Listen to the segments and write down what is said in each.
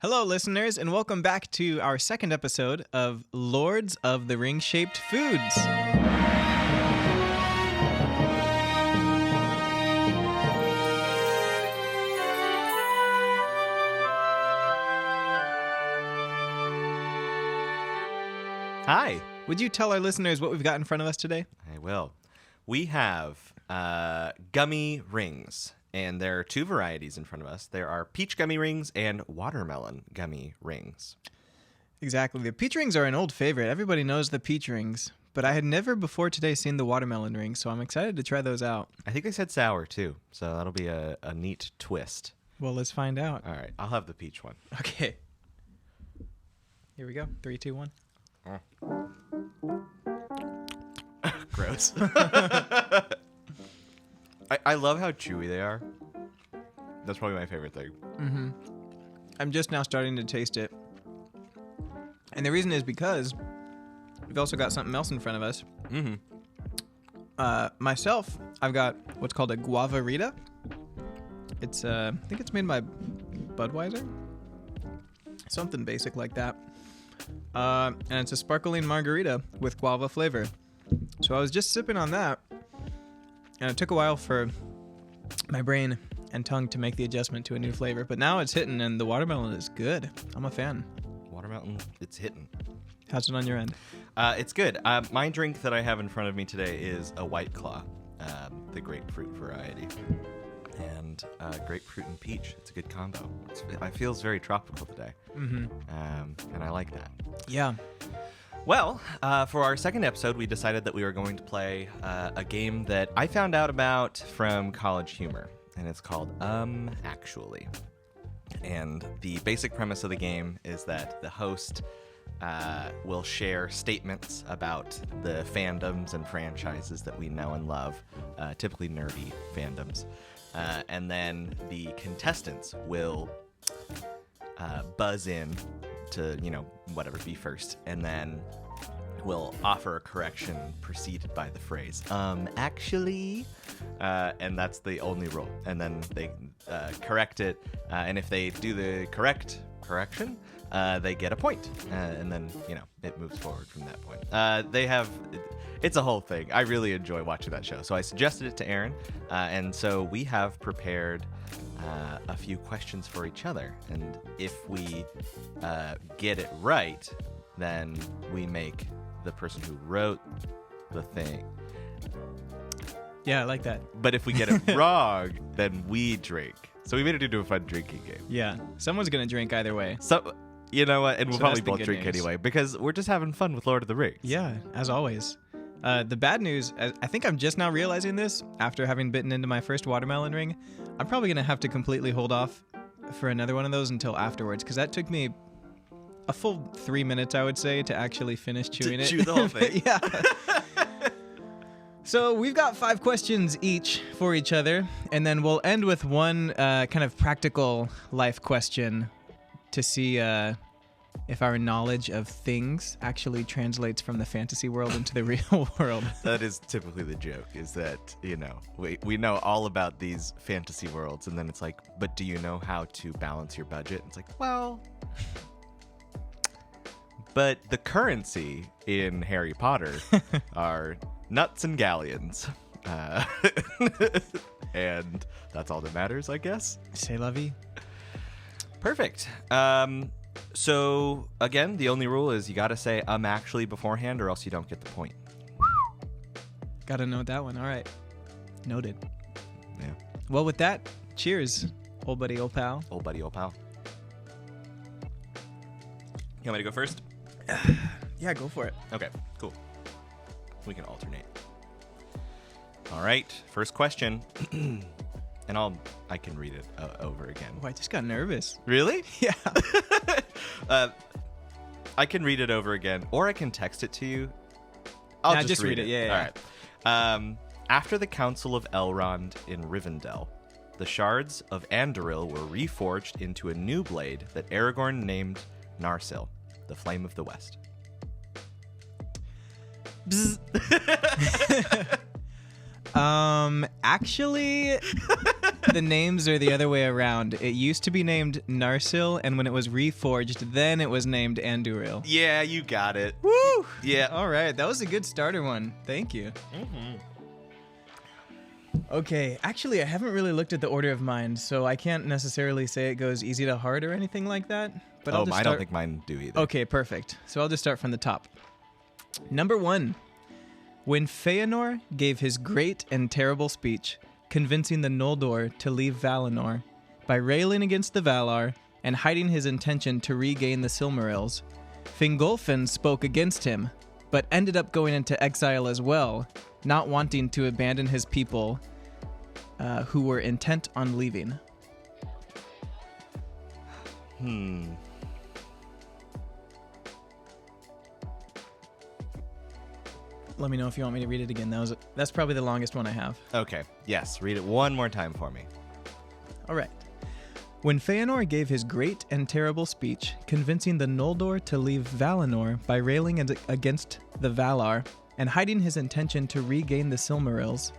Hello, listeners, and welcome back to our second episode of Lords of the Ring-Shaped Foods. Hi. Would you tell our listeners what we've got in front of us today? I will. We have gummy rings, and there are two varieties in front of us. There are peach gummy rings and watermelon gummy rings. Exactly. The peach rings are an old favorite. Everybody knows the peach rings, but I had never before today seen the watermelon rings, so I'm excited to try those out. I think they said sour, too, so that'll be a neat twist. Well, let's find out. All right, I'll have the peach one. Okay. Here we go. 3, 2, 1. Gross. I love how chewy they are. That's probably my favorite thing. Mm-hmm. I'm just now starting to taste it. And the reason is because we've also got something else in front of us. Mm-hmm. Myself, I've got what's called a guavarita. It's I think it's made by Budweiser. Something basic like that. And it's a sparkling margarita with guava flavor. So I was just sipping on that, and it took a while for my brain and tongue to make the adjustment to a new flavor. But now it's hitting, and the watermelon is good. I'm a fan. Watermelon, it's hitting. How's it on your end? It's good. My drink that I have in front of me today is a White Claw, the grapefruit variety. And grapefruit and peach. It's a good combo. It feels very tropical today. Mm-hmm. And I like that. Yeah. Well, for our second episode, we decided that we were going to play a game that I found out about from College Humor. And it's called Actually. And the basic premise of the game is that the host will share statements about the fandoms and franchises that we know and love, typically nerdy fandoms. And then the contestants will buzz in to, whatever, be first. And then we'll offer a correction preceded by the phrase, actually. And that's the only rule. And then they correct it. And if they do the correction, they get a point. And then, it moves forward from that point. It's a whole thing. I really enjoy watching that show. So I suggested it to Aaron. And so we have prepared a few questions for each other. And if we get it right, then we make the person who wrote the thing. Yeah, I like that. But if we get it wrong, then we drink. So we made it into a fun drinking game. Yeah. Someone's going to drink either way. So, you know what? And we'll So probably that's the both good drink news. anyway, because we're just having fun with Lord of the Rings. Yeah, as always. The bad news, I think I'm just now realizing this after having bitten into my first watermelon ring. I'm probably going to have to completely hold off for another one of those until afterwards, because that took me a full 3 minutes, I would say, to actually finish chewing it. Chew the whole thing. Yeah. So we've got 5 questions each for each other, and then we'll end with one kind of practical life question to see if our knowledge of things actually translates from the fantasy world into the real world. That is typically the joke, is that, we know all about these fantasy worlds, and then it's like, but do you know how to balance your budget? It's like, well... But the currency in Harry Potter are nuts and galleons. And that's all that matters, I guess. C'est la vie. Perfect. So, again, the only rule is you got to say actually beforehand, or else you don't get the point. Gotta note that one. All right. Noted. Yeah. Well, with that, cheers, old buddy, old pal. Old buddy, old pal. You want me to go first? Yeah, go for it. Okay, cool. We can alternate. All right, first question. And I can read it over again. Oh, I just got nervous. Really? Yeah. I can read it over again, or I can text it to you. I'll just read it. Yeah. All right. After the Council of Elrond in Rivendell, the shards of Anduril were reforged into a new blade that Aragorn named Narsil, the Flame of the West. Actually, the names are the other way around. It used to be named Narsil, and when it was reforged, then it was named Anduril. Yeah, you got it. Woo! Yeah. All right, that was a good starter one. Thank you. Okay, actually, I haven't really looked at the order of mine, so I can't necessarily say it goes easy to hard or anything like that. But I'll just I don't think mine do either. Okay, perfect. So I'll just start from the top. Number 1. When Feanor gave his great and terrible speech, convincing the Noldor to leave Valinor by railing against the Valar and hiding his intention to regain the Silmarils, Fingolfin spoke against him, but ended up going into exile as well, not wanting to abandon his people who were intent on leaving. Let me know if you want me to read it again. That's probably the longest one I have. Okay. Yes. Read it one more time for me. All right. When Feanor gave his great and terrible speech, convincing the Noldor to leave Valinor by railing against the Valar and hiding his intention to regain the Silmarils,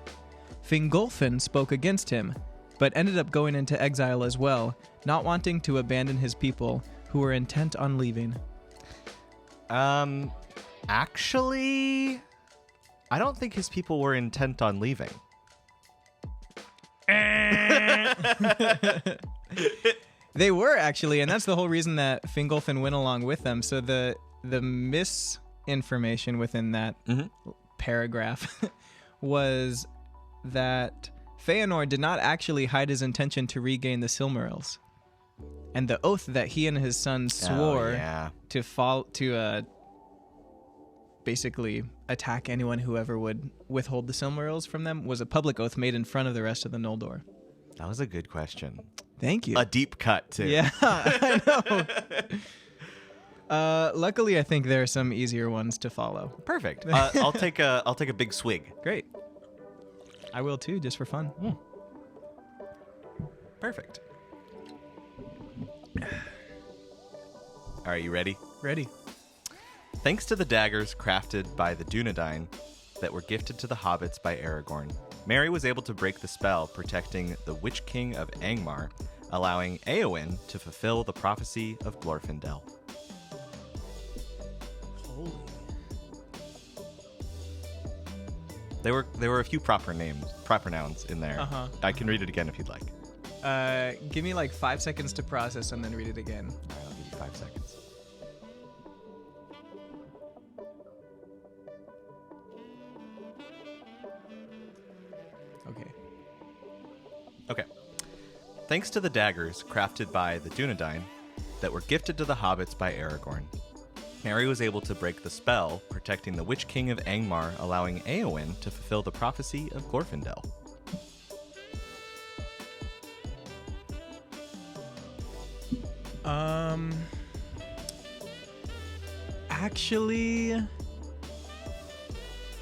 Fingolfin spoke against him, but ended up going into exile as well, not wanting to abandon his people who were intent on leaving. Actually, I don't think his people were intent on leaving. They were actually, and that's the whole reason that Fingolfin went along with them. So the misinformation within that paragraph was that Feanor did not actually hide his intention to regain the Silmarils, and the oath that he and his son swore to basically attack anyone who ever would withhold the Silmarils from them was a public oath made in front of the rest of the Noldor. That was a good question. Thank you. A deep cut, too. Yeah, I know. Luckily, I think there are some easier ones to follow. Perfect. I'll take a big swig. Great. I will too, just for fun. Perfect. All right, you ready? Ready. Thanks to the daggers crafted by the Dunedain that were gifted to the hobbits by Aragorn, Merry was able to break the spell protecting the Witch King of Angmar, allowing Éowyn to fulfill the prophecy of Glorfindel. Holy. There were a few proper nouns in there. I can read it again if you'd like. Give me like 5 seconds to process and then read it again. All right, I'll give you 5 seconds. Okay. Thanks to the daggers crafted by the Dunedain that were gifted to the hobbits by Aragorn, Merry was able to break the spell protecting the Witch King of Angmar, allowing Éowyn to fulfill the prophecy of Glorfindel. Actually,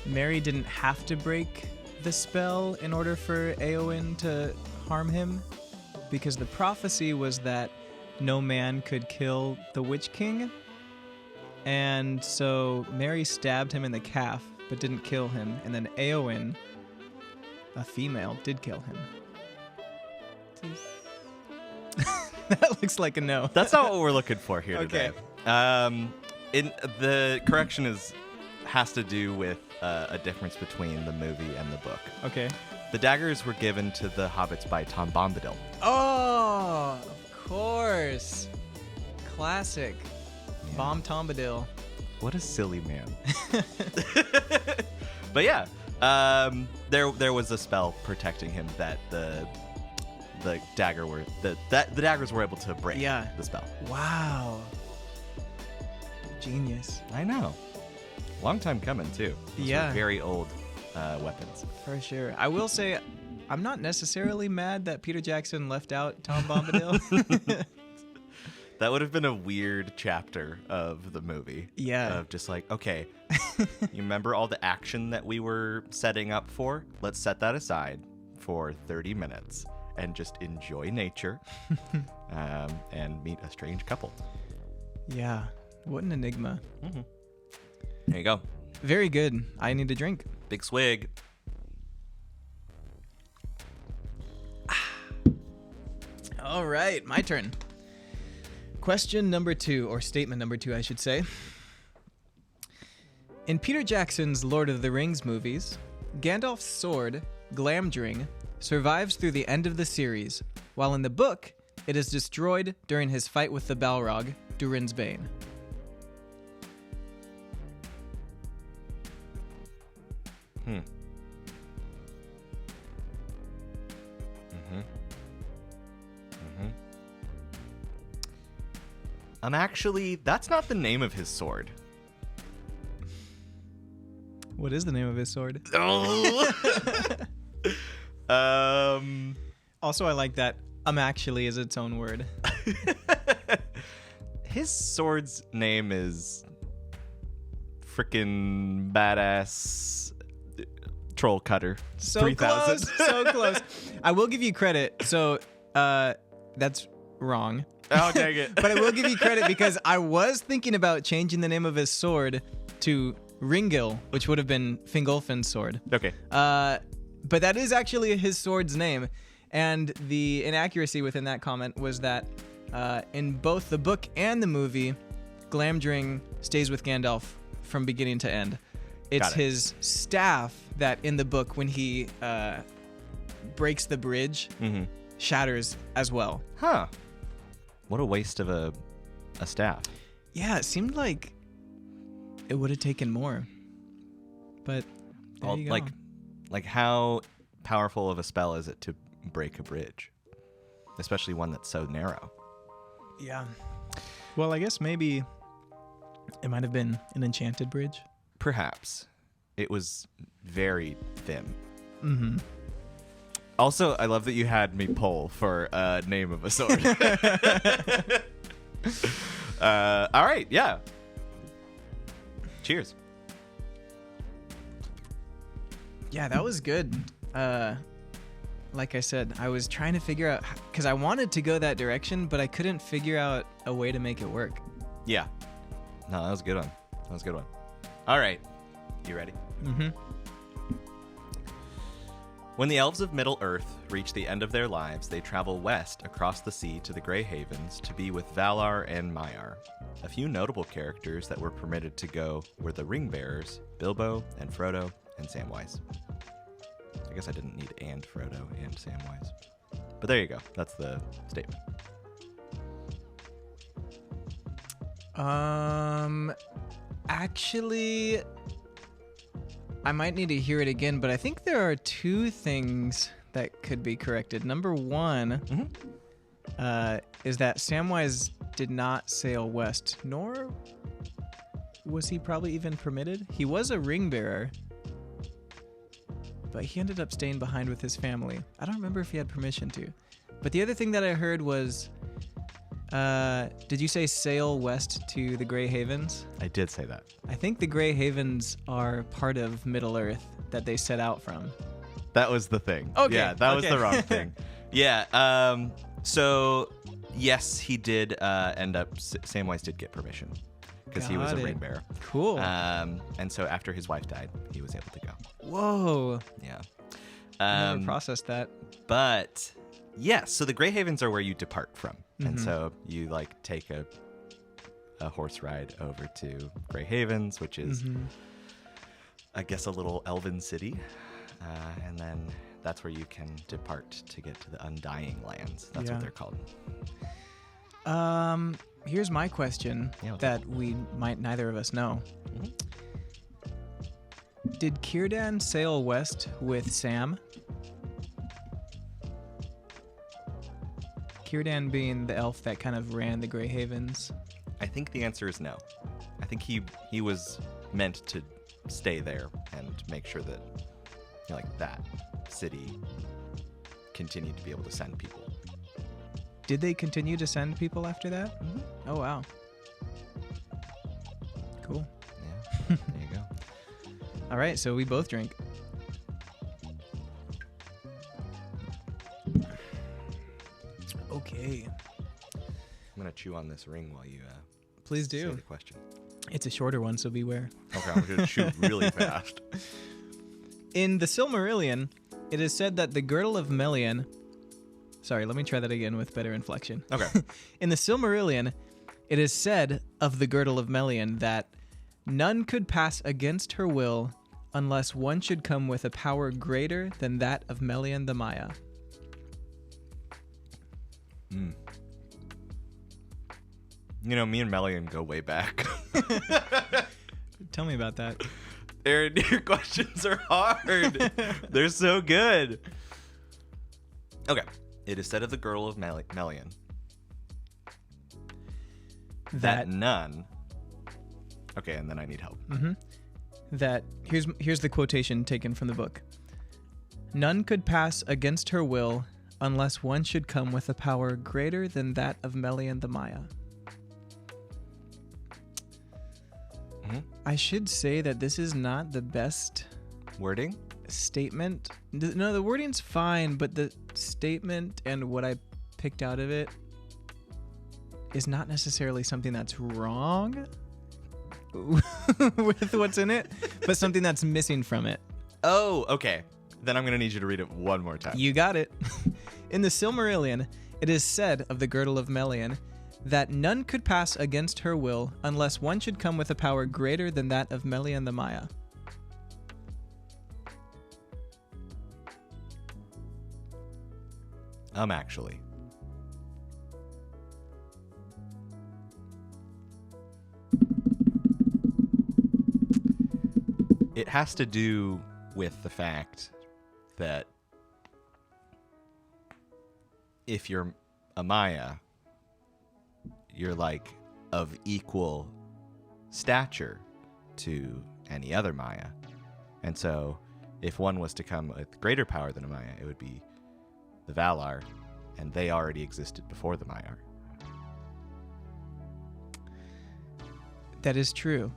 Merry didn't have to break the spell in order for Éowyn to harm him, because the prophecy was that no man could kill the Witch King, and so Merry stabbed him in the calf but didn't kill him, and then Éowyn, a female, did kill him. That looks like a no. That's not what we're looking for here Okay. today. The correction has to do with a difference between the movie and the book. Okay. The daggers were given to the hobbits by Tom Bombadil. Oh, of course. Classic. Yeah. Bomb Tombadil. What a silly man. But yeah, there was a spell protecting him that the daggers were able to break the spell. Wow. Genius. I know. Long time coming too. Those were very old weapons. For sure. I will say, I'm not necessarily mad that Peter Jackson left out Tom Bombadil. That would have been a weird chapter of the movie. Yeah. Of just like, okay, you remember all the action that we were setting up for? Let's set that aside for 30 minutes and just enjoy nature and meet a strange couple. Yeah. What an enigma. Mm-hmm. There you go. Very good. I need a drink. Big swig. All right, my turn. Question number 2, or statement number 2, I should say. In Peter Jackson's Lord of the Rings movies, Gandalf's sword, Glamdring, survives through the end of the series, while in the book, it is destroyed during his fight with the Balrog, Durin's Bane. Actually, that's not the name of his sword. What is the name of his sword? Oh. Also, I like that actually is its own word. His sword's name is frickin' badass troll cutter. So 3000. close, so close. I will give you credit. So, that's wrong. Oh, dang it. But I will give you credit because I was thinking about changing the name of his sword to Ringil, which would have been Fingolfin's sword. Okay. But that is actually his sword's name. And the inaccuracy within that comment was that in both the book and the movie, Glamdring stays with Gandalf from beginning to end. It's his staff that in the book, when he breaks the bridge, shatters as well. Huh. What a waste of a staff. Yeah, it seemed like it would have taken more. But there you go. Like how powerful of a spell is it to break a bridge? Especially one that's so narrow. Yeah. Well, I guess maybe it might have been an enchanted bridge. Perhaps. It was very thin. Mm-hmm. Also, I love that you had me pull for a name of a sword. All right, yeah. Cheers. Yeah, that was good. Like I said, I was trying to figure out, because I wanted to go that direction, but I couldn't figure out a way to make it work. Yeah. No, that was a good one. That was a good one. All right. You ready? Mm-hmm. When the elves of Middle-earth reach the end of their lives, they travel west across the sea to the Grey Havens to be with Valar and Maiar. A few notable characters that were permitted to go were the Ring-Bearers, Bilbo and Frodo and Samwise. I guess I didn't need and Frodo and Samwise. But there you go. That's the statement. Actually, I might need to hear it again, but I think there are 2 things that could be corrected. Number 1 is that Samwise did not sail west, nor was he probably even permitted. He was a ring bearer, but he ended up staying behind with his family. I don't remember if he had permission to. But the other thing that I heard was, did you say sail west to the Grey Havens? I did say that. I think the Grey Havens are part of Middle-earth that they set out from. That was the thing. Okay. Yeah, that was the wrong thing. Yeah. So, yes, he did end up... Samwise did get permission because he was a ring bearer. Cool. And so after his wife died, he was able to go. Whoa. Yeah. I never processed that. But, yes, so the Grey Havens are where you depart from. And so you, take a horse ride over to Grey Havens, which is, I guess, a little elven city. And then that's where you can depart to get to the Undying Lands. That's what they're called. Here's my question that we might neither of us know. Did Círdan sail west with Sam? Círdan being the elf that kind of ran the Grey Havens. I think the answer is no. I think he was meant to stay there and make sure that that city continued to be able to send people. Did they continue to send people after that? Oh, wow. Cool. Yeah, there you go. All right, so we both drink. Okay. I'm going to chew on this ring while you please do. say the question. It's a shorter one, so beware. Okay, I'm going to chew really fast. In the Silmarillion, it is said that the girdle of Melian Sorry, let me try that again with better inflection. Okay. In the Silmarillion, it is said of the girdle of Melian that none could pass against her will unless one should come with a power greater than that of Melian the Maya. Mm. You know, me and Melian go way back. Tell me about that. Aaron, your questions are hard. They're so good. Okay. It is said of the girdle of Melian that none... Okay, and then I need help. Mm-hmm. That here's the quotation taken from the book. None could pass against her will unless one should come with a power greater than that of Melian the Maya. Mm-hmm. I should say that this is not the best wording statement. No, the wording's fine, but the statement and what I picked out of it is not necessarily something that's wrong with what's in it, but something that's missing from it. Oh, okay. Then I'm going to need you to read it one more time. You got it. In the Silmarillion, it is said of the girdle of Melian that none could pass against her will unless one should come with a power greater than that of Melian the Maya. Actually. It has to do with the fact that if you're a Maya, you're like of equal stature to any other Maya. And so if one was to come with greater power than a Maya, it would be the Valar, and they already existed before the Maiar. That is true.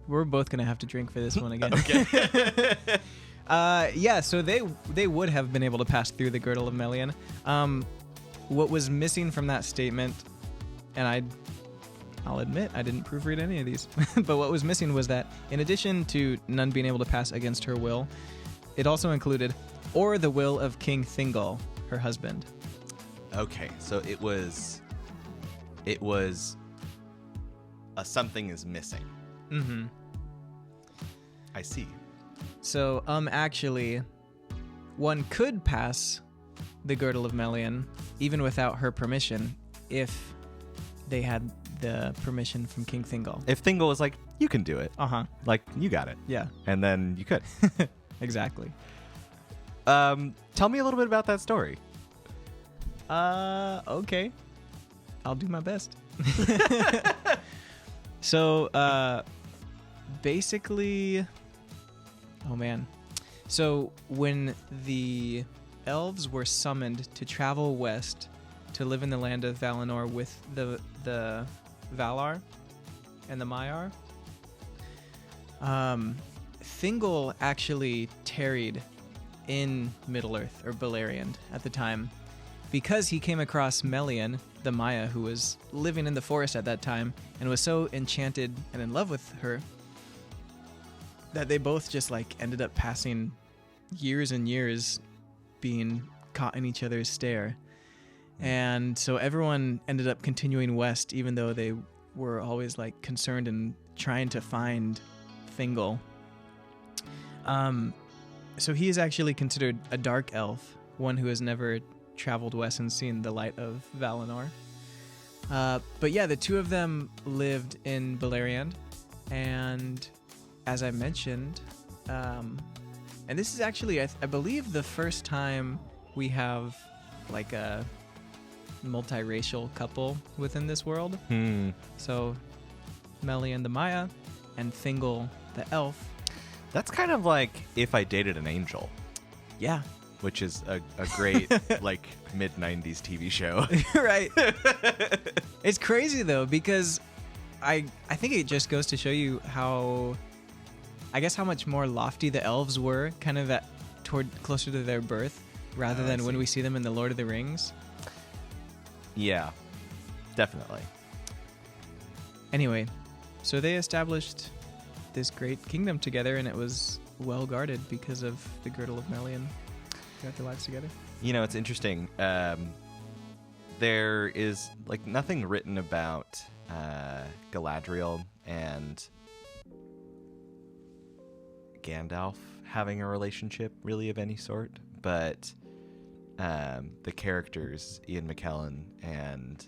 We're both going to have to drink for this one again. Okay. Yeah, so they would have been able to pass through the girdle of Melian. What was missing from that statement, and I'll admit I didn't proofread any of these, but what was missing was that in addition to none being able to pass against her will, it also included or the will of King Thingol, her husband. Okay, so it was a something is missing. Mm-hmm. I see. So, actually, one could pass the girdle of Melian even without her permission if they had the permission from King Thingol. If Thingol was like, you can do it. Uh-huh. Like, you got it. Yeah. And then you could. Exactly. Tell me a little bit about that story. Okay. I'll do my best. So, basically... Oh, man. So, when the elves were summoned to travel west to live in the land of Valinor with the Valar and the Maiar, Thingol actually tarried in Middle-earth, or Beleriand, at the time, because he came across Melian, the Maya, who was living in the forest at that time, and was so enchanted and in love with her that they both just ended up passing years and years being caught in each other's stare. And so everyone ended up continuing west, even though they were always concerned and trying to find Thingol. So he is actually considered a dark elf, one who has never traveled west and seen the light of Valinor. But yeah, the two of them lived in Beleriand, and as I mentioned, and this is actually, I believe, the first time we have a multiracial couple within this world. So Melian the Maya and Thingol the elf. That's kind of like If I Dated an Angel. Yeah. Which is a great mid-90s TV show. Right. It's crazy though, because I think it just goes to show you how much more lofty the elves were kind of closer to their birth rather than when we see them in the Lord of the Rings. Yeah, definitely. Anyway, so they established this great kingdom together, and it was well guarded because of the girdle of Melian. Got their lives together. You know, it's interesting. there is like nothing written about Galadriel and Gandalf having a relationship really of any sort, but the characters Ian McKellen and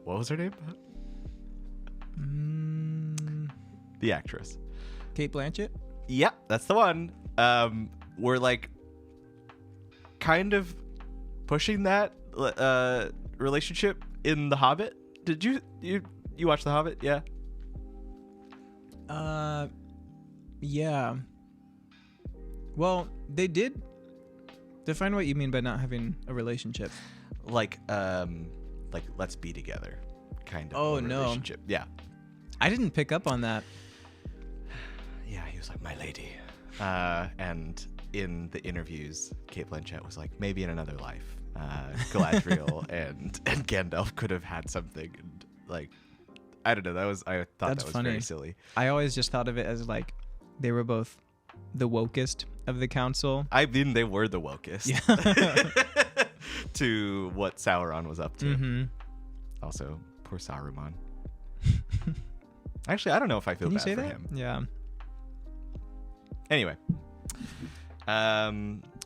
what was her name? The actress. Kate Blanchett? Yep, that's the one. We're like kind of pushing that relationship in The Hobbit. Did you watch The Hobbit? Yeah. Yeah. Well, they did define what you mean by not having a relationship. Like let's be together, kind of. Oh, relationship. No. Yeah. I didn't pick up on that. Yeah, he was like, my lady. And in the interviews, Kate Blanchett was like, maybe in another life, Galadriel and Gandalf could have had something. And like, I don't know. I thought That's that was funny. very silly. I always just thought of it as like they were both the wokest of the council. I mean, they were the wokest. Yeah. To what Sauron was up to. Mm-hmm. Also, poor Saruman. Actually, I don't know if I feel Can you bad say for that? him. Yeah. Anyway.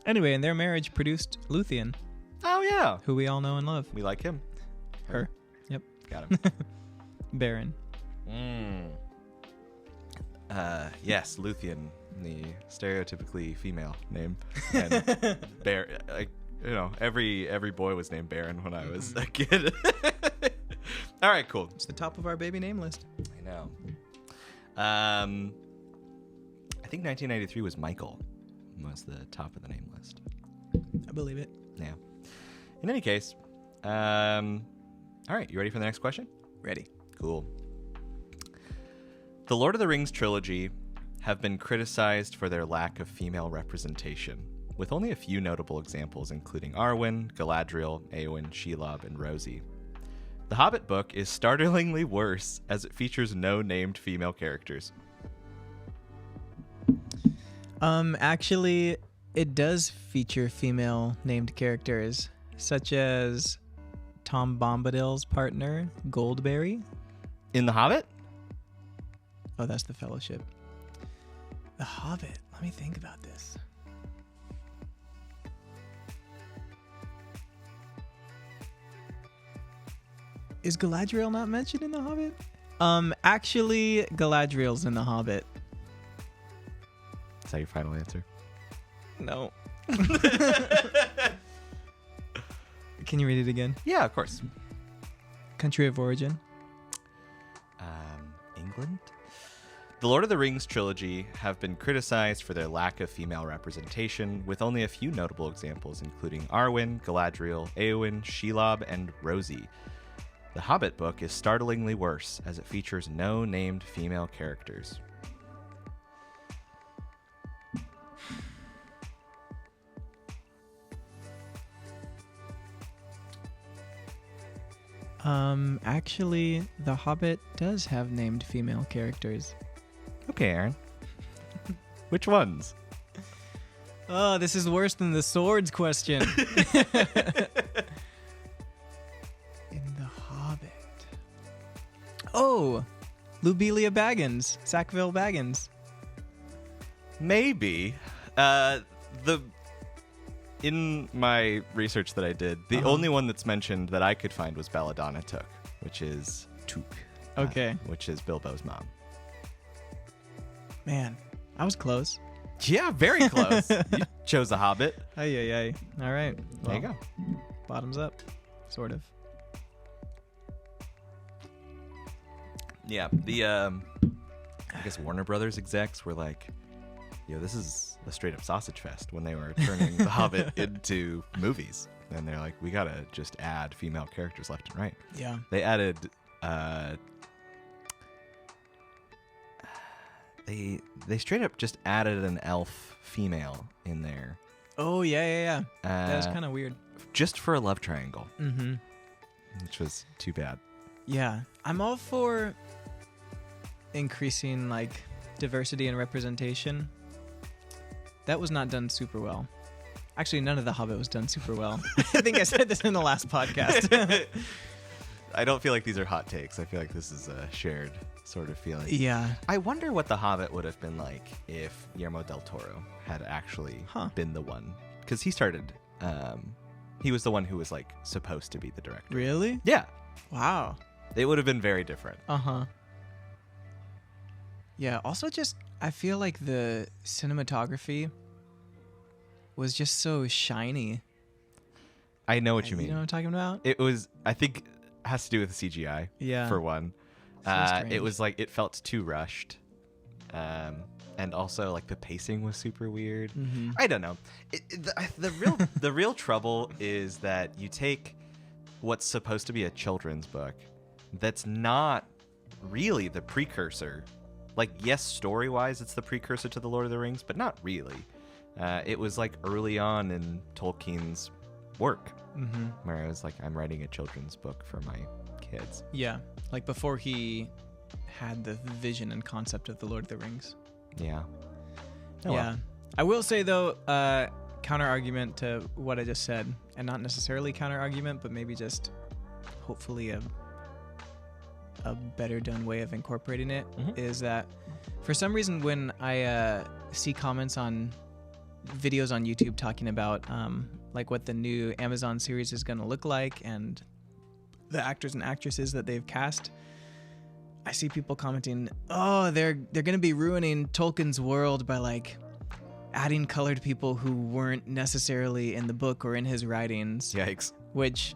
Anyway, and their marriage produced Luthien, Oh, yeah. who we all know and love. We like him. Her. Yep. Got him. Baron. Yes, Luthien, the stereotypically female name. And every boy was named Baron when I was a kid. All right, cool. It's the top of our baby name list. I know. I think 1993 was Michael the top of the name list. I believe it. Yeah. In any case, all right, you ready for the next question? Ready. Cool. The Lord of the Rings trilogy have been criticized for their lack of female representation, with only a few notable examples including Arwen, Galadriel, Éowyn, Shelob, and Rosie. The Hobbit book is startlingly worse as it features no named female characters. Actually, it does feature female named characters, such as Tom Bombadil's partner, Goldberry. In The Hobbit? Oh, that's the Fellowship. The Hobbit. Let me think about this. Is Galadriel not mentioned in The Hobbit? Actually, Galadriel's in The Hobbit. Is that your final answer? No. Can you read it again? Yeah, of course. Country of origin? England? The Lord of the Rings trilogy have been criticized for their lack of female representation, with only a few notable examples including Arwen, Galadriel, Éowyn, Shelob, and Rosie. The Hobbit book is startlingly worse, as it features no named female characters. Actually, The Hobbit does have named female characters. Okay, Aaron. Which ones? Oh, this is worse than the swords question. In The Hobbit. Oh, Lobelia Baggins, Sackville Baggins. Maybe. In my research that I did, the only one that's mentioned that I could find was Belladonna Took, which is Took. Okay. Which is Bilbo's mom. Man, I was close. Yeah, very close. You chose The Hobbit. Ay. All right. There you go. Bottoms up, sort of. Yeah, the I guess Warner Brothers execs were like, this is a straight up sausage fest when they were turning The Hobbit into movies. And they're like, we gotta just add female characters left and right. Yeah. They added they straight up just added an elf female in there. Oh, yeah. That was kind of weird. Just for a love triangle. Mm-hmm. Which was too bad. Yeah. I'm all for increasing, diversity and representation. That was not done super well. Actually, none of The Hobbit was done super well. I think I said this in the last podcast. I don't feel like these are hot takes. I feel like this is a shared sort of feeling. Yeah. I wonder what The Hobbit would have been like if Guillermo del Toro had actually been the one. Because he started, he was the one who was like supposed to be the director. Really? Yeah. Wow. It would have been very different. Uh-huh. Yeah, also just, I feel like the cinematography was just so shiny. I know what you mean. You know what I'm talking about? It was, I think, has to do with the CGI. Yeah. For one. So it was like, it felt too rushed. And also, like, the pacing was super weird. Mm-hmm. I don't know. The real trouble is that you take what's supposed to be a children's book that's not really the precursor. Like, yes, story-wise, it's the precursor to The Lord of the Rings, but not really. It was, like, early on in Tolkien's work, where I was like, I'm writing a children's book for my kids. Yeah, like before he had the vision and concept of The Lord of the Rings. Yeah. Oh, yeah. Well. I will say, though, counter-argument to what I just said, and not necessarily counter-argument, but maybe just hopefully a better done way of incorporating it, is that for some reason when I see comments on videos on YouTube talking about like what the new Amazon series is going to look like and the actors and actresses that they've cast, I see people commenting, oh, they're going to be ruining Tolkien's world by like adding colored people who weren't necessarily in the book or in his writings. Yikes. Which,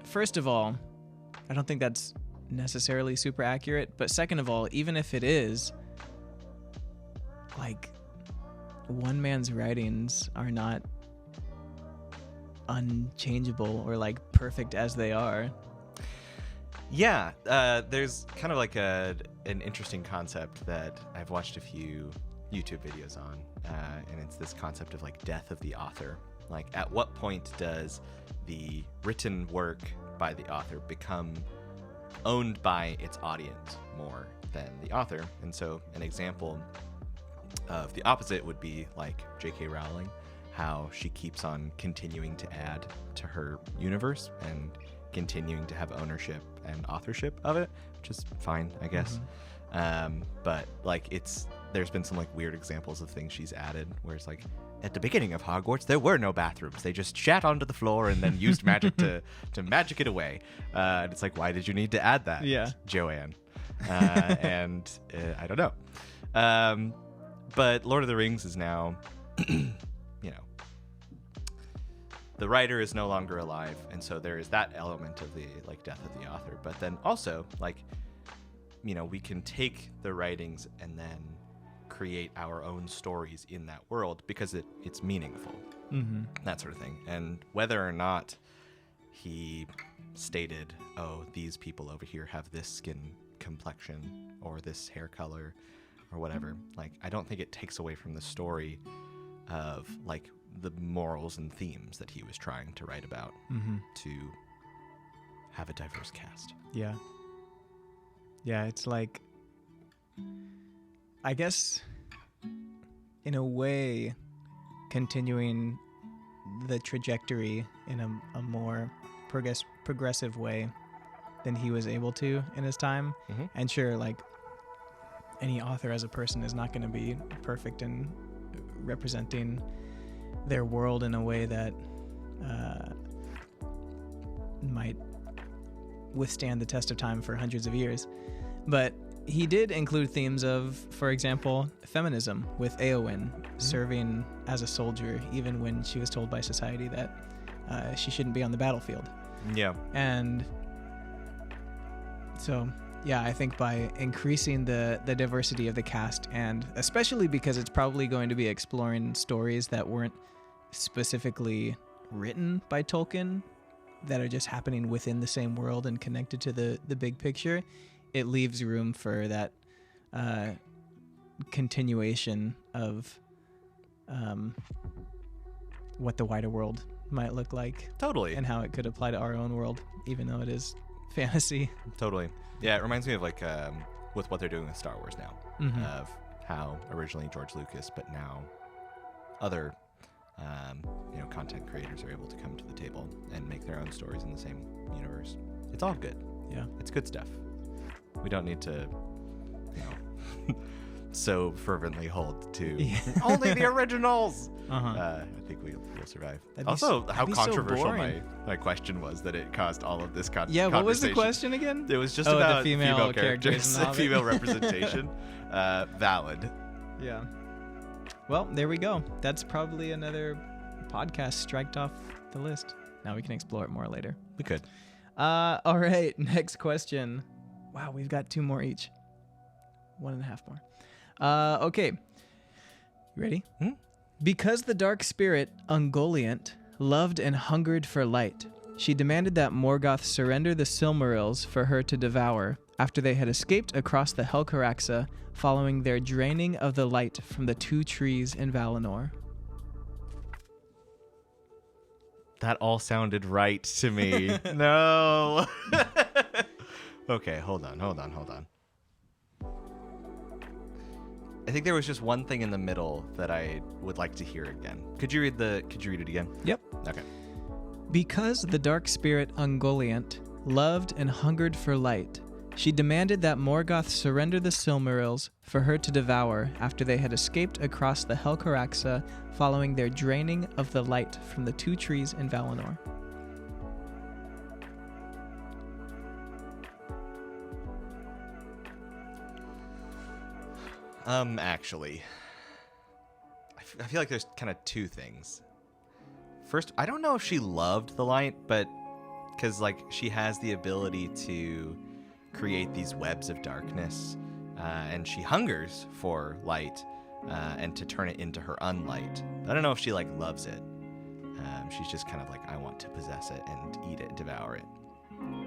first of all, I don't think that's necessarily super accurate, but second of all, even if it is, like, one man's writings are not unchangeable or like perfect as they are. Yeah, there's kind of like an interesting concept that I've watched a few YouTube videos on, and it's this concept of like death of the author. Like, at what point does the written work by the author become owned by its audience more than the author? And so an example of the opposite would be like J.K. Rowling, how she keeps on continuing to add to her universe and continuing to have ownership and authorship of it, which is fine, I guess. But like, there's been some like weird examples of things she's added where it's like, at the beginning of Hogwarts, there were no bathrooms. They just shat onto the floor and then used magic to magic it away. And it's like, why did you need to add that, Joanne? And I don't know. But Lord of the Rings is now, the writer is no longer alive, and so there is that element of the like death of the author. But then also, like, we can take the writings and then create our own stories in that world because it's meaningful, that sort of thing. And whether or not he stated, oh, these people over here have this skin complexion or this hair color or whatever, like, I don't think it takes away from the story of like the morals and themes that he was trying to write about, to have a diverse cast. Yeah, it's like, I guess in a way, continuing the trajectory in a more progressive way than he was able to in his time. And sure, like, any author as a person is not going to be perfect in representing their world in a way that might withstand the test of time for hundreds of years. But he did include themes of, for example, feminism, with Éowyn serving as a soldier even when she was told by society that she shouldn't be on the battlefield. Yeah. And so, yeah, I think by increasing the diversity of the cast, and especially because it's probably going to be exploring stories that weren't specifically written by Tolkien, that are just happening within the same world and connected to the big picture, it leaves room for that continuation of what the wider world might look like. Totally. And how it could apply to our own world, even though it is fantasy. Totally. Yeah, it reminds me of like with what they're doing with Star Wars now, of how originally George Lucas, but now other content creators are able to come to the table and make their own stories in the same universe. It's all good. Yeah. It's good stuff. We don't need to, so fervently hold to only the originals. I think we'll survive. Also, how controversial my question was that it caused all of this conversation. Yeah, what was the question again? It was just about the female characters and female representation. Valid. Yeah. Well, there we go. That's probably another podcast striked off the list. Now we can explore it more later. We could. All right, next question. Wow, we've got 2 more each. 1.5 more. Okay. You ready? Because the dark spirit, Ungoliant, loved and hungered for light, she demanded that Morgoth surrender the Silmarils for her to devour after they had escaped across the Helcaraxa following their draining of the light from the 2 trees in Valinor. That all sounded right to me. No. Okay, hold on. I think there was just one thing in the middle that I would like to hear again. Could you read it again? Yep. Okay. Because the dark spirit Ungoliant loved and hungered for light, she demanded that Morgoth surrender the Silmarils for her to devour after they had escaped across the Helcaraxa following their draining of the light from the 2 trees in Valinor. Actually, I feel like there's kind of 2 things. First, I don't know if she loved the light, but because she has the ability to create these webs of darkness, and she hungers for light, and to turn it into her unlight. I don't know if she loves it. She's just kind of I want to possess it and eat it, devour it.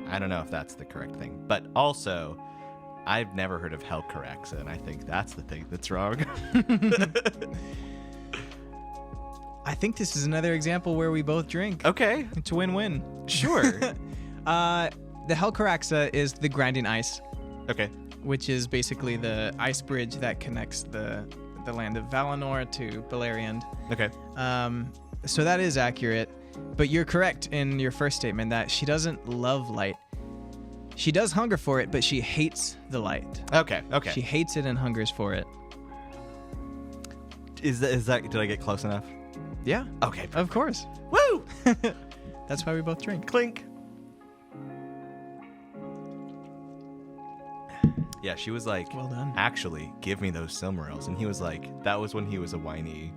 I don't know if that's the correct thing, but also, I've never heard of Helcaraxa, and I think that's the thing that's wrong. I think this is another example where we both drink. Okay. It's a win-win. Sure. The Helcaraxa is the grinding ice. Okay. Which is basically the ice bridge that connects the land of Valinor to Beleriand. Okay. So that is accurate, but you're correct in your first statement that she doesn't love light. She does hunger for it, but she hates the light. Okay. She hates it and hungers for it. Is that did I get close enough? Yeah. Okay. Of course. Woo! That's why we both drink. Clink. Yeah, she was like, well done. Actually, give me those Silmarils. And he was like, that was when he was a whiny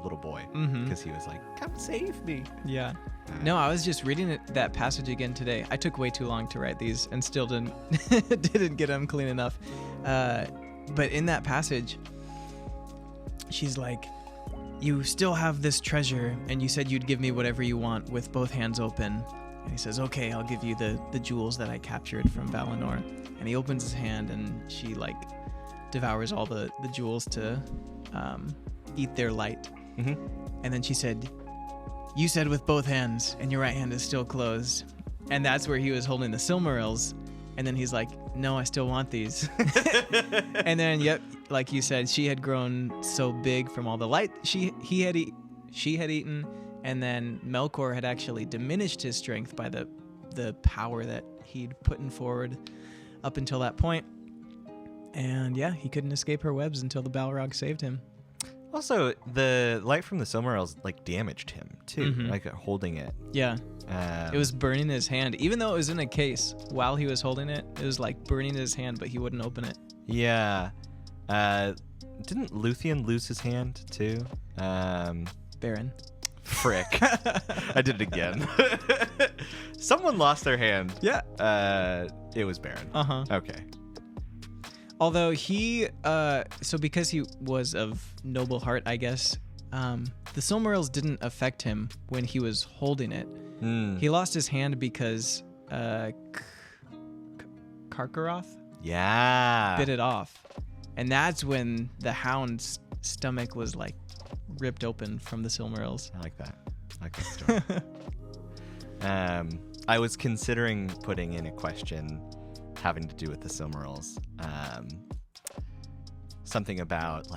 little boy. Because he was like, come save me. Yeah. No, I was just reading that passage again today. I took way too long to write these and still didn't get them clean enough. But in that passage, she's like, you still have this treasure, and you said you'd give me whatever you want with both hands open. And he says, okay, I'll give you the jewels that I captured from Valinor. And he opens his hand, and she devours all the jewels to eat their light. And then she said, you said with both hands, and your right hand is still closed. And that's where he was holding the Silmarils. And then he's like, no, I still want these. And then, yep, like you said, she had grown so big from all the light she had eaten. And then Melkor had actually diminished his strength by the power that he'd put in forward up until that point. And yeah, he couldn't escape her webs until the Balrog saved him. Also, the light from the Silmarils damaged him too, holding it. Yeah. It was burning his hand. Even though it was in a case, while he was holding it, it was burning his hand, but he wouldn't open it. Yeah. Didn't Luthien lose his hand too? Baron. Frick. I did it again. Someone lost their hand. Yeah. It was Baron. Okay. Although he, so because he was of noble heart, I guess, the Silmarils didn't affect him when he was holding it. He lost his hand because Karkaroth bit it off. And that's when the hound's stomach was ripped open from the Silmarils. I like that. I like that story. I was considering putting in a question having to do with the Silmarils. Something about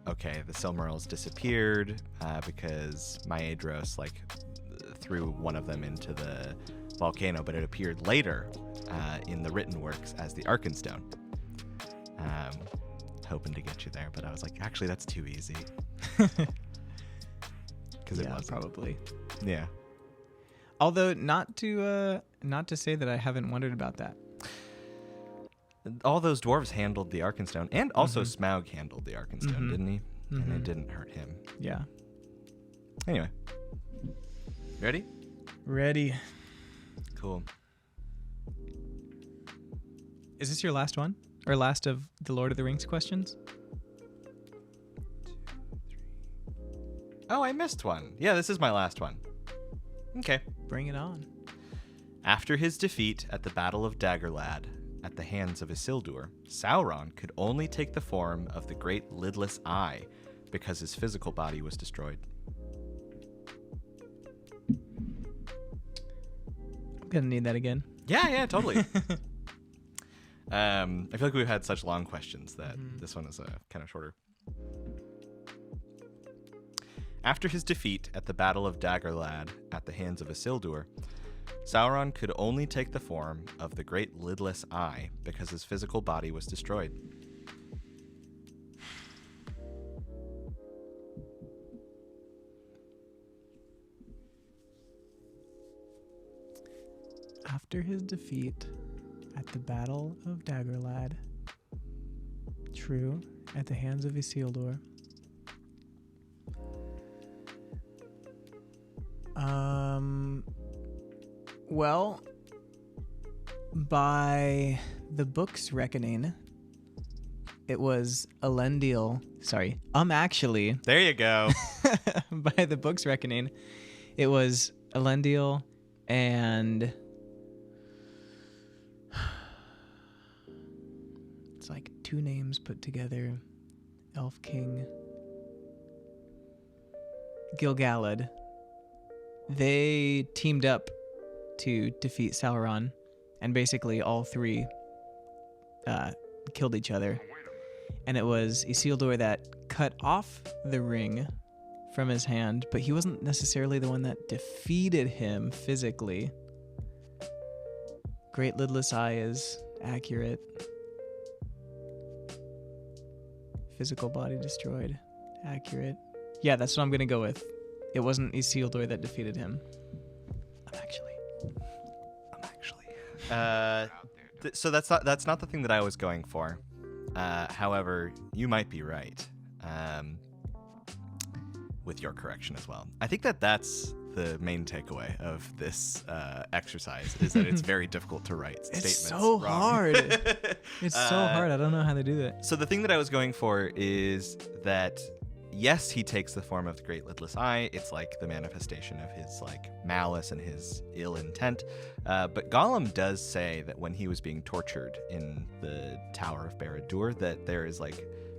okay, the Silmarils disappeared because Maedhros threw one of them into the volcano, but it appeared later in the written works as the Arkenstone. Hoping to get you there, but I was like, actually, that's too easy. Because it was probably. Yeah. Although not to say that I haven't wondered about that. All those dwarves handled the Arkenstone, and also Smaug handled the Arkenstone, didn't he? And it didn't hurt him. Yeah. Anyway. Ready? Ready. Cool. Is this your last one? Or last of the Lord of the Rings questions? 2, 3. Oh, I missed one. Yeah, this is my last one. Okay. Bring it on. After his defeat at the Battle of Dagorlad at the hands of Isildur, Sauron could only take the form of the Great Lidless Eye because his physical body was destroyed. I'm gonna need that again. Yeah, totally. I feel like we've had such long questions that this one is kind of shorter. After his defeat at the Battle of Dagorlad at the hands of Isildur, Sauron could only take the form of the Great Lidless Eye because his physical body was destroyed. After his defeat at the Battle of Dagorlad, true, at the hands of Isildur, well, by the book's reckoning, it was Elendil. Sorry, actually. There you go. By the book's reckoning, it was Elendil and it's like two names put together. Elf King Gil-galad. They teamed up to defeat Sauron, and basically all three killed each other. And it was Isildur that cut off the ring from his hand, but he wasn't necessarily the one that defeated him physically. Great Lidless Eye is accurate. Physical body destroyed. Accurate. Yeah, that's what I'm going to go with. It wasn't Isildur that defeated him. I'm actually. So that's not the thing that I was going for. However, you might be right with your correction as well. I think that's the main takeaway of this exercise is that it's very difficult to write statements. It's so wrong. hard. It's so hard. I don't know how they do that. So the thing that I was going for is that yes, he takes the form of the Great Lidless Eye. It's like the manifestation of his malice and his ill intent. But Gollum does say that when he was being tortured in the Tower of Barad-dûr, that there is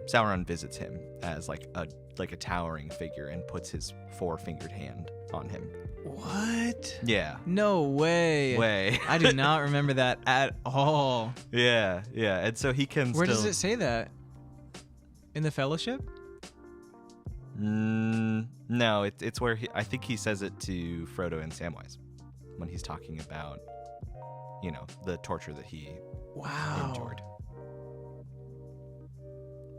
Sauron visits him as a towering figure and puts his four-fingered hand on him. What? Yeah. No way. I do not remember that at all. Yeah. And so he can Where does it say that? In the Fellowship? No, it's where I think he says it to Frodo and Samwise when he's talking about, the torture that he endured.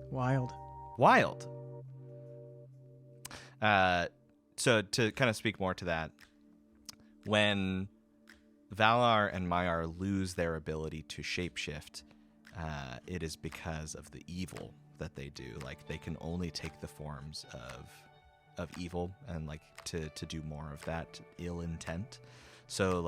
Wild. So to kind of speak more to that, when Valar and Maiar lose their ability to shapeshift, it is because of the evil that they do. They can only take the forms of evil and to do more of that ill intent. So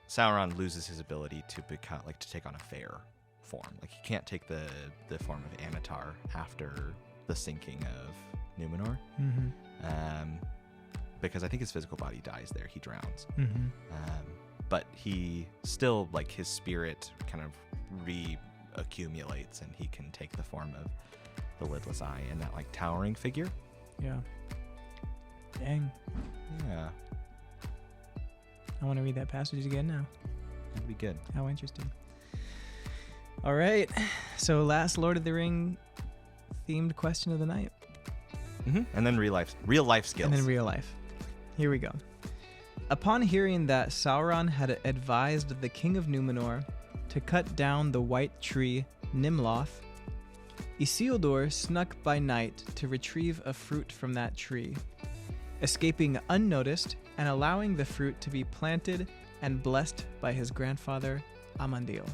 Sauron loses his ability to become to take on a fair form. He can't take the form of Anatar after the sinking of Numenor. Because I think his physical body dies there. He drowns. But he still his spirit kind of reaccumulates, and he can take the form of the Lidless Eye and that towering figure. Yeah. Dang. Yeah. I want to read that passage again now. That'd be good. How interesting. All right. So last Lord of the Ring themed question of the night. And then real life skills. And then real life. Here we go. Upon hearing that Sauron had advised the king of Númenor to cut down the white tree Nimloth, Isildur snuck by night to retrieve a fruit from that tree, escaping unnoticed and allowing the fruit to be planted and blessed by his grandfather Amandil.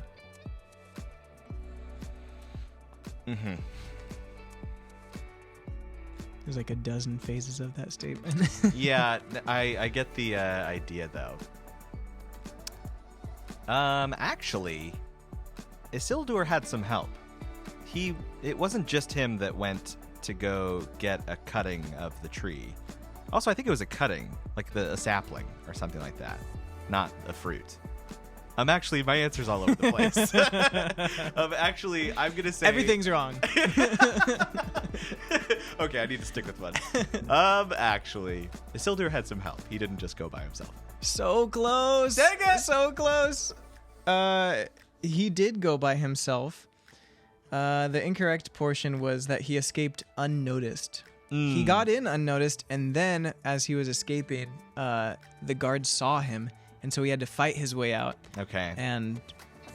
There's like a dozen phases of that statement. Yeah, I get the idea though. Actually, Isildur had some help. It wasn't just him that went to go get a cutting of the tree. Also, I think it was a cutting, like a sapling or something like that, not a fruit. Actually, my answer's all over the place. Actually, I'm going to say... Everything's wrong. Okay, I need to stick with one. Actually, Isildur had some help. He didn't just go by himself. So close. Dang it! So close. He did go by himself. The incorrect portion was that he escaped unnoticed. He got in unnoticed, and then as he was escaping, the guards saw him, and so he had to fight his way out. Okay. And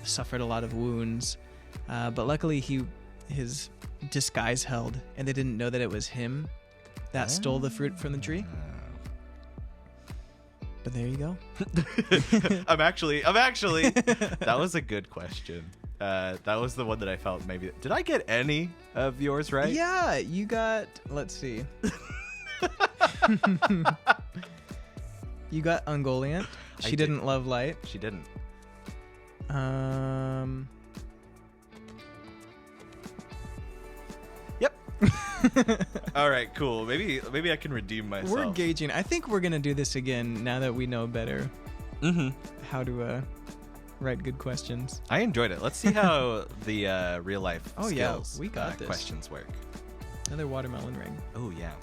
suffered a lot of wounds. But luckily, his disguise held, and they didn't know that it was him that stole the fruit from the tree. But there you go. I'm actually. That was a good question. That was the one that I felt maybe. Did I get any of yours right? Yeah, you got. Let's see. You got Ungoliant. She didn't love light. She didn't. Yep. All right, cool. Maybe I can redeem myself. We're gauging. I think we're gonna do this again now that we know better how to write good questions. I enjoyed it. Let's see how the real life skills we got this. questions work. Another watermelon ring. Oh yeah.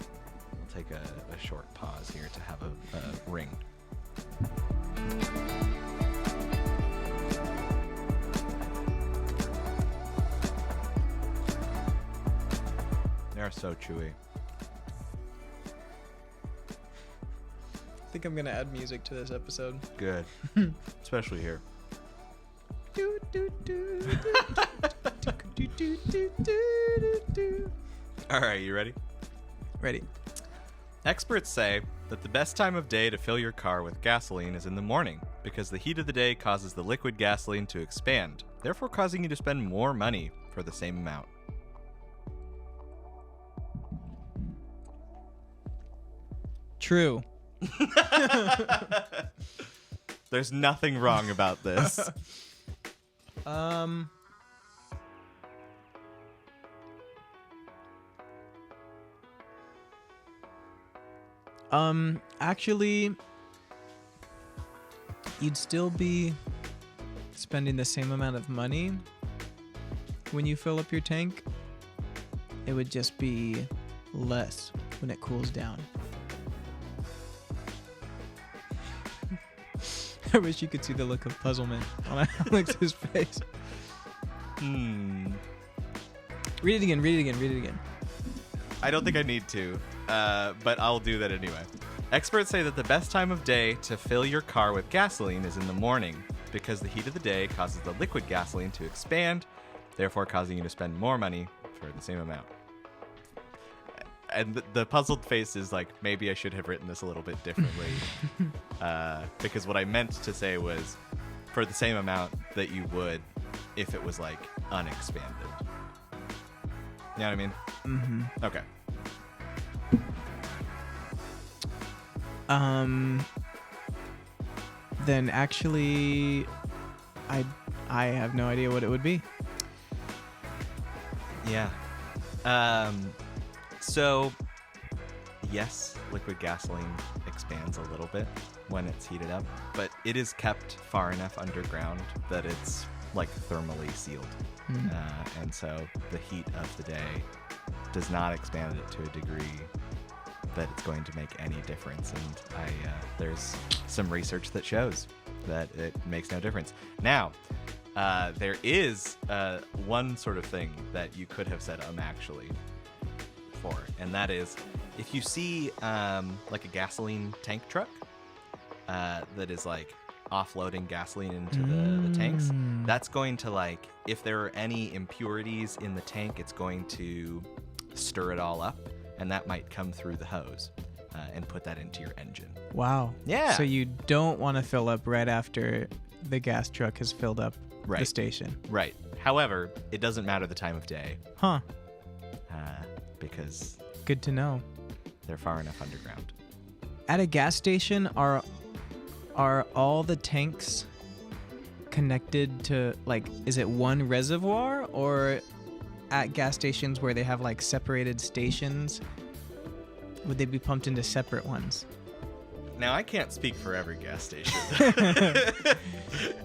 We'll take a short pause here to have a ring. They're so chewy. I think I'm gonna add music to this episode. Good. Especially here. All right, you ready? Ready. Experts say that the best time of day to fill your car with gasoline is in the morning because the heat of the day causes the liquid gasoline to expand, therefore causing you to spend more money for the same amount. True. There's nothing wrong about this. Actually, you'd still be spending the same amount of money when you fill up your tank. It would just be less when it cools down. I wish you could see the look of puzzlement on Alex's face. Read it again. I don't think I need to, but I'll do that anyway. Experts say that the best time of day to fill your car with gasoline is in the morning because the heat of the day causes the liquid gasoline to expand, therefore causing you to spend more money for the same amount. And the puzzled face is like, maybe I should have written this a little bit differently. Because what I meant to say was for the same amount that you would if it was like unexpanded. You know what I mean? Mm-hmm. Okay. Then actually, I have no idea what it would be. Yeah. So, yes, liquid gasoline expands a little bit when it's heated up, but it is kept far enough underground that it's like thermally sealed. And so the heat of the day does not expand it to a degree that it's going to make any difference. And there's some research that shows that it makes no difference. Now, there is one sort of thing that you could have said actually. before, and that is if you see like a gasoline tank truck that is like offloading gasoline into the tanks, that's going to, like, if there are any impurities in the tank, it's going to stir it all up, and that might come through the hose and put that into your engine. Wow. Yeah. So you don't want to fill up right after the gas truck has filled up the station. Right. However, it doesn't matter the time of day. Huh. Because good to know. They're far enough underground. At a gas station, are all the tanks connected to, like, is it one reservoir, or at gas stations where they have like separated stations, would they be pumped into separate ones? Now, I can't speak for every gas station.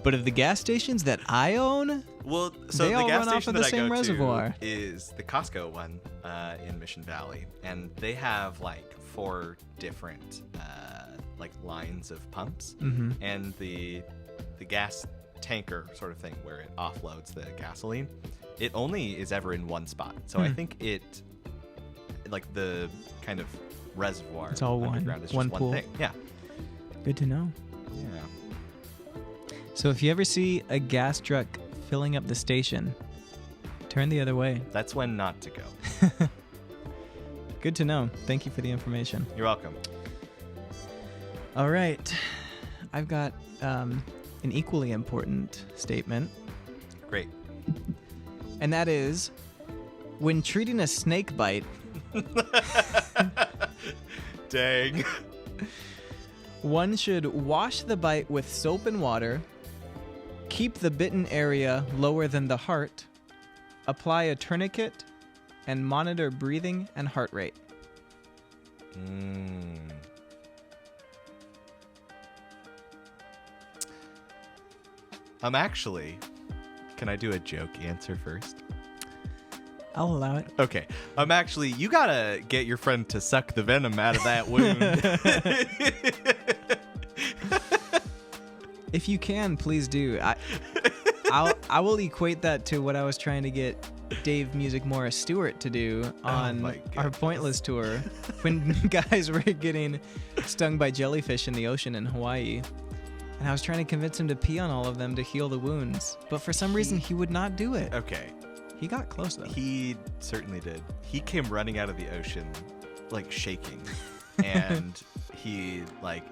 But of the gas stations that I own, well, so they the all gas run off station of the that I same go reservoir. to is the Costco one in Mission Valley, and they have like 4 different like lines of pumps, and the gas tanker sort of thing where it offloads the gasoline, it only is ever in one spot. So I think it, like, the kind of reservoir, it's all underground is just one one pool. thing. Yeah. Good to know. Yeah. So if you ever see a gas truck filling up the station, turn the other way. That's when not to go. Good to know. Thank you for the information. You're welcome. All right. I've got an equally important statement. Great. And that is, when treating a snake bite... Dang. One should wash the bite with soap and water, keep the bitten area lower than the heart, apply a tourniquet, and monitor breathing and heart rate. Actually, can I do a joke answer first? I'll allow it. Okay. Actually, you gotta get your friend to suck the venom out of that wound. If you can, please do. I will equate that to what I was trying to get Dave Music Morris Stewart to do on our Pointless tour when guys were getting stung by jellyfish in the ocean in Hawaii. And I was trying to convince him to pee on all of them to heal the wounds. But for some reason, he would not do it. Okay. He got close, though. He certainly did. He came running out of the ocean, like, shaking. And he, like,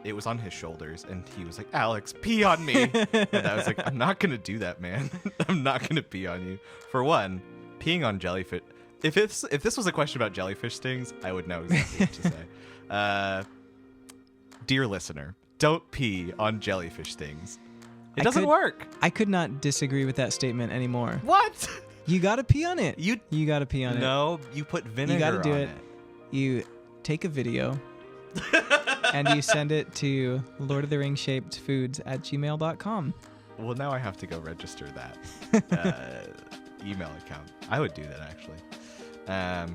it was on his shoulders. And he was like, Alex, pee on me. And I was like, I'm not going to do that, man. I'm not going to pee on you. For one, peeing on jellyfish. If this was a question about jellyfish stings, I would know exactly what to say. Dear listener, don't pee on jellyfish stings. It doesn't work. I could not disagree with that statement anymore. What? You gotta pee on it. You gotta pee on it. No, you put vinegar on it. You gotta do it. You take a video and you send it to lordoftheringshapedfoods@gmail.com. Well, now I have to go register that email account. I would do that, actually,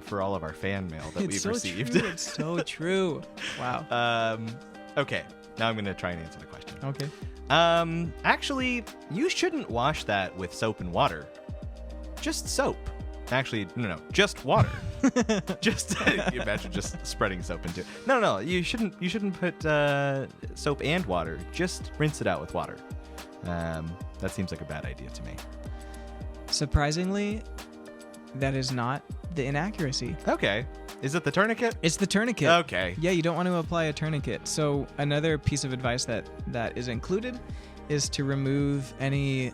for all of our fan mail that we've received. True. It's so true. Wow. Okay, now I'm going to try and answer the question. Okay. Actually, you shouldn't wash that with soap and water. Just soap. Actually, no, just water. Just imagine just spreading soap into it. No, you shouldn't put soap and water. Just rinse it out with water. That seems like a bad idea to me. Surprisingly, that is not the inaccuracy. Okay. Is it the tourniquet? It's the tourniquet. Okay. Yeah, you don't want to apply a tourniquet. So another piece of advice that is included is to remove any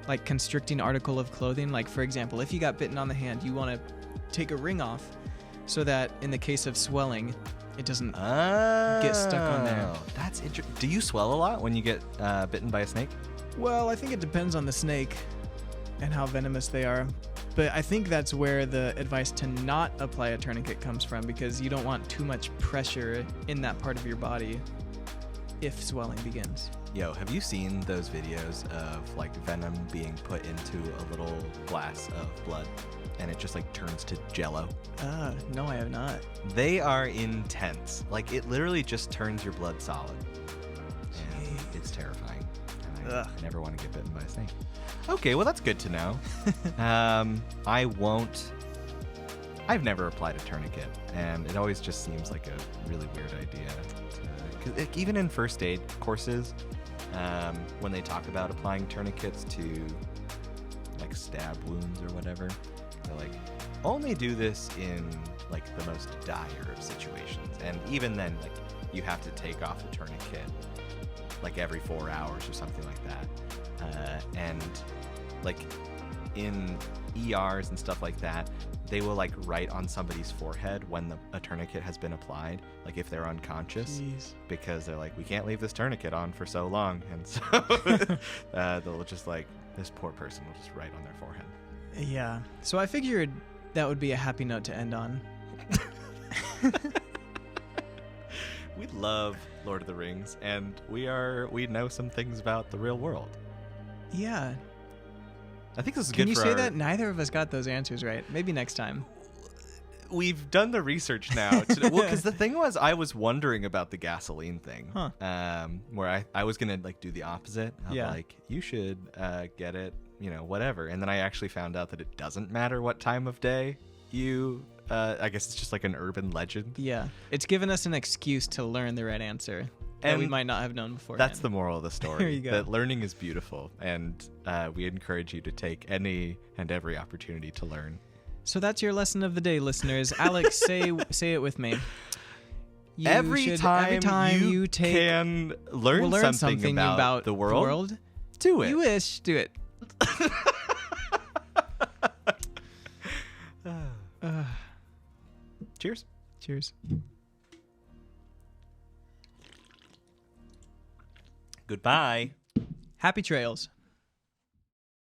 like constricting article of clothing. Like, for example, if you got bitten on the hand, you want to take a ring off so that in the case of swelling, it doesn't get stuck on there. That's interesting. Do you swell a lot when you get bitten by a snake? Well, I think it depends on the snake and how venomous they are. But I think that's where the advice to not apply a tourniquet comes from, because you don't want too much pressure in that part of your body if swelling begins. Yo, have you seen those videos of like venom being put into a little glass of blood and it just like turns to jello? No, I have not. They are intense. Like, it literally just turns your blood solid. And it's terrifying. And I never want to get bitten by a snake. Okay, well, that's good to know. I won't I've never applied a tourniquet, and it always just seems like a really weird idea. Cause even in first aid courses, when they talk about applying tourniquets to like stab wounds or whatever, they're like, only do this in like the most dire of situations. And even then, like, you have to take off a tourniquet like every 4 hours or something like that. And like in ERs and stuff like that, they will like write on somebody's forehead when a tourniquet has been applied, like if they're unconscious. Jeez. Because they're like, we can't leave this tourniquet on for so long. And so they'll just like, this poor person will just write on their forehead. Yeah. So I figured that would be a happy note to end on. We love Lord of the Rings, and we know some things about the real world. Yeah. I think this is Can good you for say that neither of us got those answers right? Maybe next time. We've done the research now. Well, because the thing was, I was wondering about the gasoline thing. Huh. Where I was going to like do the opposite. Of, like, you should get it, whatever. And then I actually found out that it doesn't matter what time of day you... I guess it's just like an urban legend. Yeah. It's given us an excuse to learn the right answer that we might not have known before. That's the moral of the story. There you go. That learning is beautiful, and we encourage you to take any and every opportunity to learn. So that's your lesson of the day, listeners. Alex, say it with me. Every time you can learn something about the world, do it. You wish, do it. Cheers. Cheers. Goodbye. Happy trails.